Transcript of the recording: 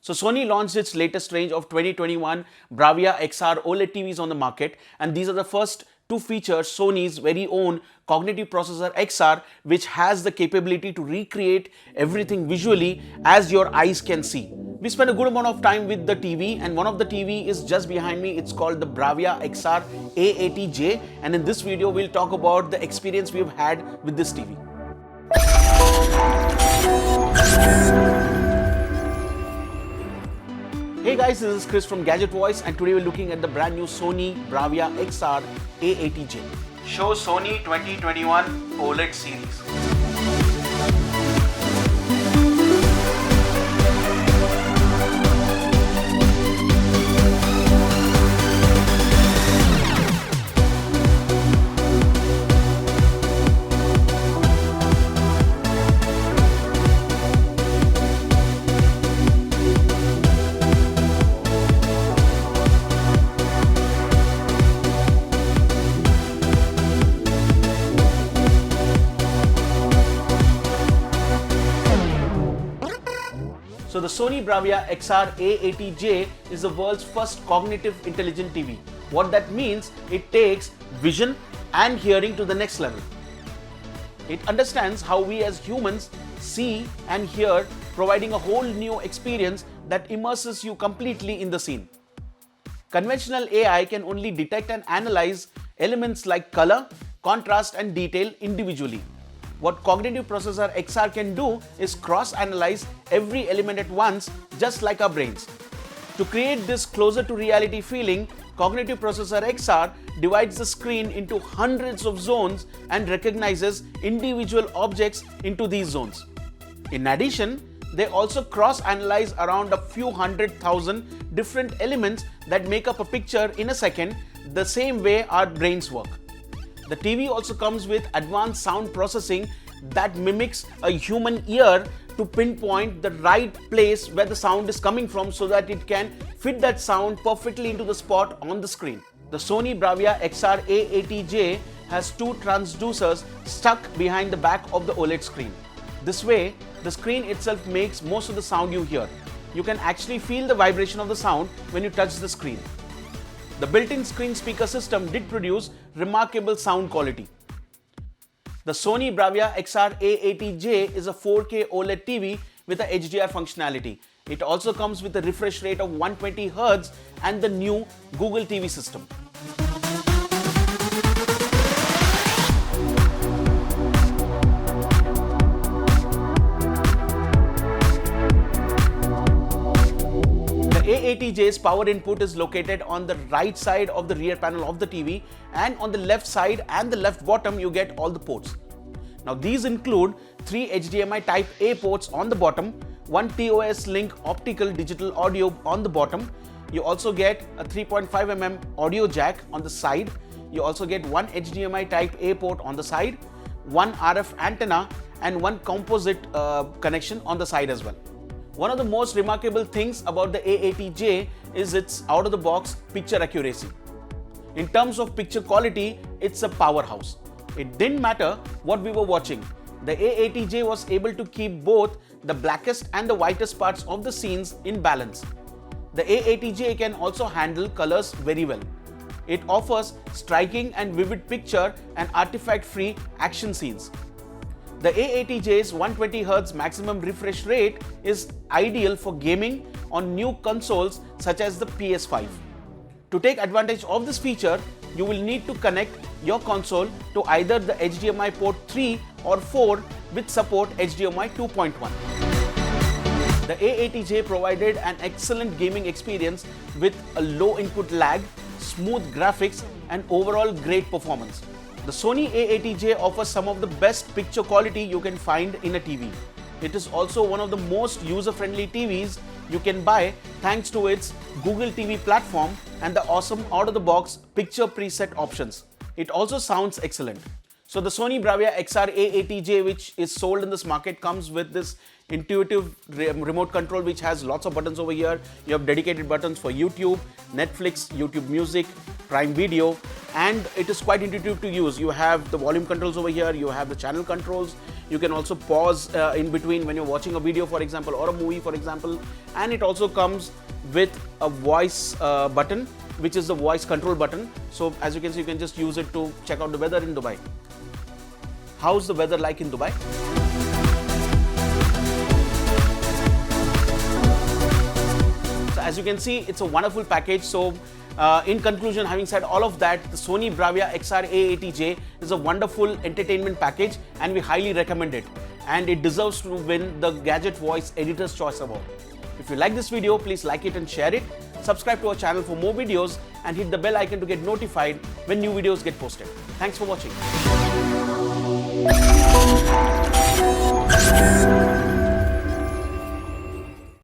So Sony launched its latest range of 2021 Bravia XR OLED TVs on the market, and these are the first to feature Sony's very own cognitive processor XR, which has the capability to recreate everything visually as your eyes can see. We spent a good amount of time with the TV, and one of the TV is just behind me. It's called the Bravia XR A80J, and in this video we'll talk about the experience we've had with this TV. Hey guys, this is Chris from Gadget Voice, and today we're looking at the brand new Sony Bravia XR A80J. Show Sony 2021 OLED series. So the Sony Bravia XR A80J is the world's first cognitive intelligent TV. What that means, it takes vision and hearing to the next level. It understands how we as humans see and hear, providing a whole new experience that immerses you completely in the scene. Conventional AI can only detect and analyze elements like color, contrast and detail individually. What cognitive processor XR can do is cross-analyze every element at once, just like our brains. To create this closer to reality feeling, cognitive processor XR divides the screen into hundreds of zones and recognizes individual objects into these zones. In addition, they also cross-analyze around a few 100,000 different elements that make up a picture in a second, the same way our brains work. The TV also comes with advanced sound processing that mimics a human ear to pinpoint the right place where the sound is coming from, so that it can fit that sound perfectly into the spot on the screen. The Sony Bravia XR A80J has two transducers stuck behind the back of the OLED screen. This way, the screen itself makes most of the sound you hear. You can actually feel the vibration of the sound when you touch the screen. The built-in screen speaker system did produce remarkable sound quality. The Sony Bravia XR A80J is a 4K OLED TV with a HDR functionality. It also comes with a refresh rate of 120 Hz and the new Google TV system. A80J's power input is located on the right side of the rear panel of the TV, and on the left side and the left bottom you get all the ports. Now these include 3 HDMI Type A ports on the bottom, 1 TOS-Link optical digital audio on the bottom. You also get a 3.5mm audio jack on the side. You also get 1 HDMI Type A port on the side, 1 RF antenna and 1 composite connection on the side as well. One of the most remarkable things about the A80J is its out-of-the-box picture accuracy. In terms of picture quality, it's a powerhouse. It didn't matter what we were watching. The A80J was able to keep both the blackest and the whitest parts of the scenes in balance. The A80J can also handle colors very well. It offers striking and vivid picture and artifact-free action scenes. The A80J's 120 Hz maximum refresh rate is ideal for gaming on new consoles such as the PS5. To take advantage of this feature, you will need to connect your console to either the HDMI port 3 or 4 with support HDMI 2.1. The A80J provided an excellent gaming experience with a low input lag, smooth graphics and overall great performance. The Sony A80J offers some of the best picture quality you can find in a TV. It is also one of the most user-friendly TVs you can buy thanks to its Google TV platform and the awesome out-of-the-box picture preset options. It also sounds excellent. So the Sony Bravia XR A80J, which is sold in this market, comes with this intuitive remote control which has lots of buttons over here. You have dedicated buttons for YouTube, Netflix, YouTube Music, Prime Video, and it is quite intuitive to use. You have the volume controls over here, you have the channel controls, You can also pause in between when you're watching a video, for example, or a movie, for example. And it also comes with a voice button, which is the voice control button. So as you can see, you can just use it to check out the weather in Dubai. How's the weather like in Dubai? So as you can see, it's a wonderful package. So in conclusion, having said all of that, the Sony Bravia XR-A80J is a wonderful entertainment package and we highly recommend it. And it deserves to win the Gadget Voice Editor's Choice Award. If you like this video, please like it and share it. Subscribe to our channel for more videos and hit the bell icon to get notified when new videos get posted. Thanks for watching.